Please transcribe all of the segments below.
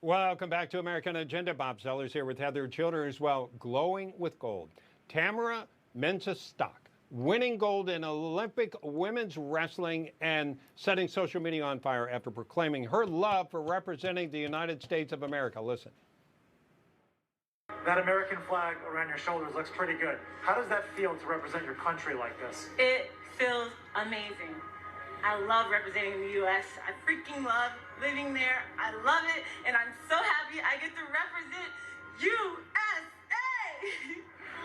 Welcome back to American Agenda. Bob Sellers here with Heather Childers. Well, glowing with gold. Tamara Mensah-Stock winning gold in Olympic women's wrestling and setting social media on fire after proclaiming her love for representing the United States of America. Listen. That American flag around your shoulders looks pretty good. How does that feel to represent your country like this? It feels amazing. I love representing the U.S. I freaking love living there. I love it, and I'm so happy I get to represent USA.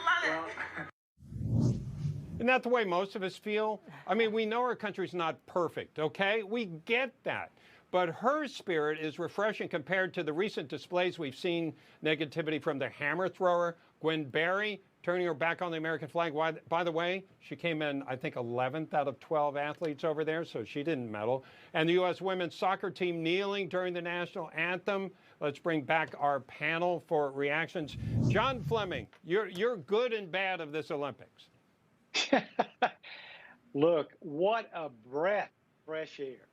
Love it. Isn't that the way most of us feel? I mean, we know our country's not perfect, okay? We get that. But her spirit is refreshing compared to the recent displays we've seen negativity from the hammer thrower, Gwen Berry, turning her back on the American flag. By the way, she came in, I think, 11th out of 12 athletes over there, so she didn't medal. And the U.S. women's soccer team kneeling during the national anthem. Let's bring back our panel for reactions. John Fleming, you're good and bad of this Olympics. Look, what a breath of fresh air.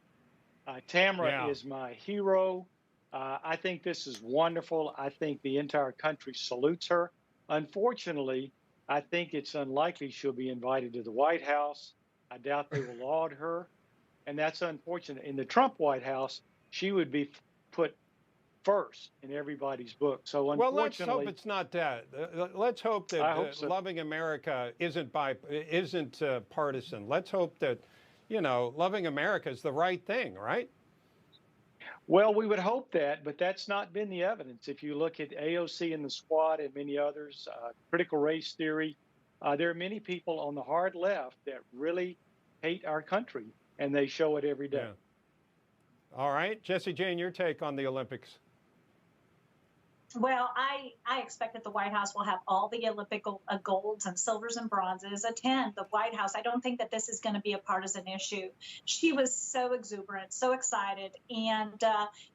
Tamara is my hero. I think this is wonderful. I think the entire country salutes her. Unfortunately, I think it's unlikely she'll be invited to the White House. I doubt they will laud her. And that's unfortunate. In the Trump White House, she would be put first in everybody's book. So unfortunately, well, let's hope it's not that. Let's hope that so. Loving America isn't partisan. Let's hope that, you know, loving America is the right thing, right? Well, we would hope that, but that's not been the evidence. If you look at AOC and the Squad and many others, critical race theory, there are many people on the hard left that really hate our country, and they show it every day. Yeah. All right. Jesse Jane, your take on the Olympics. Well, I expect that the White House will have all the Olympic golds and silvers and bronzes attend the White House. I don't think that this is going to be a partisan issue. She was so exuberant, so excited. And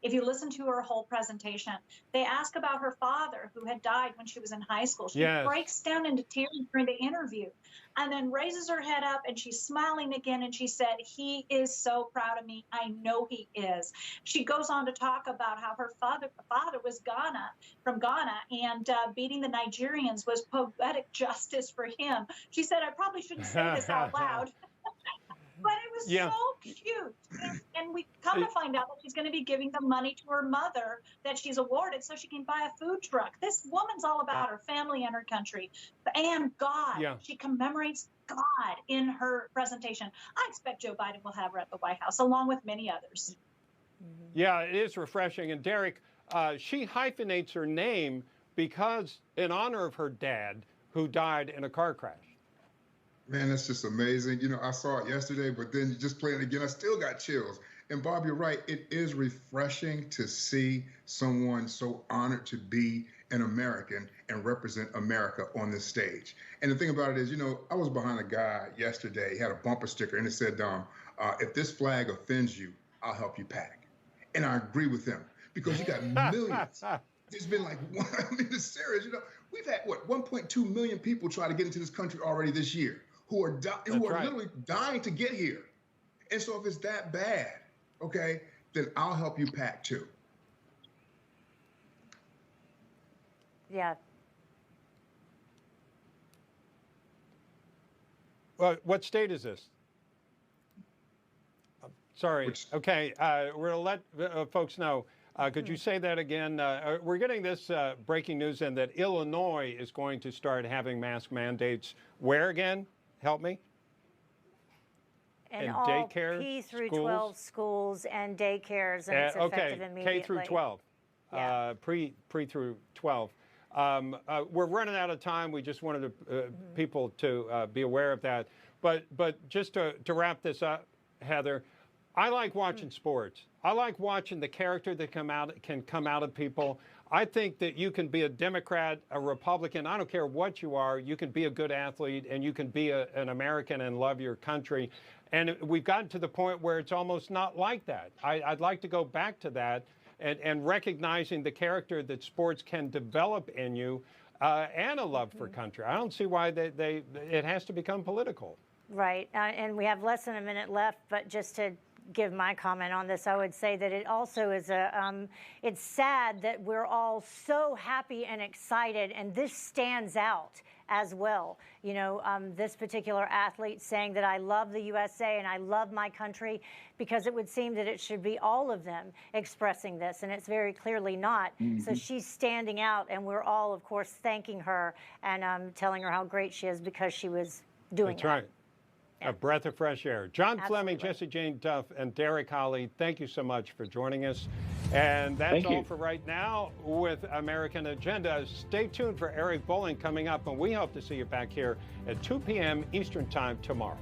if you listen to her whole presentation, they ask about her father who had died when she was in high school. She breaks down into tears during the interview and then raises her head up and she's smiling again. And she said, he is so proud of me. I know he is. She goes on to talk about how her father was from Ghana, and beating the Nigerians was poetic justice for him. She said, I probably shouldn't say this out loud, but it was so cute. And we come to find out that she's going to be giving the money to her mother that she's awarded so she can buy a food truck. This woman's all about her family and her country and God. Yeah. She commemorates God in her presentation. I expect Joe Biden will have her at the White House, along with many others. Yeah, it is refreshing. And Derrick, she hyphenates her name because in honor of her dad who died in a car crash. Man, that's just amazing. You know, I saw it yesterday, but then just playing it again, I still got chills. And Bob, you're right. It is refreshing to see someone so honored to be an American and represent America on this stage. And the thing about it is, you know, I was behind a guy yesterday. He had a bumper sticker and it said, if this flag offends you, I'll help you pack. And I agree with him. Because you got millions. There's been like, I mean, it's serious. You know, we've had, 1.2 million people try to get into this country already this year who are literally dying to get here. And so if it's that bad, okay, then I'll help you pack too. Yeah. Well, what state is this? Sorry. Okay, we're going to let folks know. Could you say that again? We're getting this breaking news in that Illinois is going to start having mask mandates. Where again? Help me. And all daycare, P through schools? 12 schools and daycares, and it's effective immediately. K through 12, pre through 12. We're running out of time. We just wanted people to be aware of that. But just to wrap this up, Heather, I like watching sports. I like watching the character that can come out of people. I think that you can be a Democrat, a Republican, I don't care what you are, you can be a good athlete and you can be an American and love your country. And we've gotten to the point where it's almost not like that. I'd like to go back to that and recognizing the character that sports can develop in you and a love for country. I don't see why it has to become political. Right, and we have less than a minute left, but just to give my comment on this, I would say that it also is it's sad that we're all so happy and excited, and this stands out as well. You know, this particular athlete saying that I love the USA and I love my country, because it would seem that it should be all of them expressing this, and it's very clearly not. So she's standing out, and we're all, of course, thanking her and telling her how great she is because she was doing That's that. right. Yeah. A breath of fresh air. John Fleming, Absolutely. Jesse Jane Duff, and Derrick, Hollie, thank you so much for joining us. And that's all for right now with American Agenda. Stay tuned for Eric Bolling coming up, and we hope to see you back here at 2 p.m. Eastern Time tomorrow.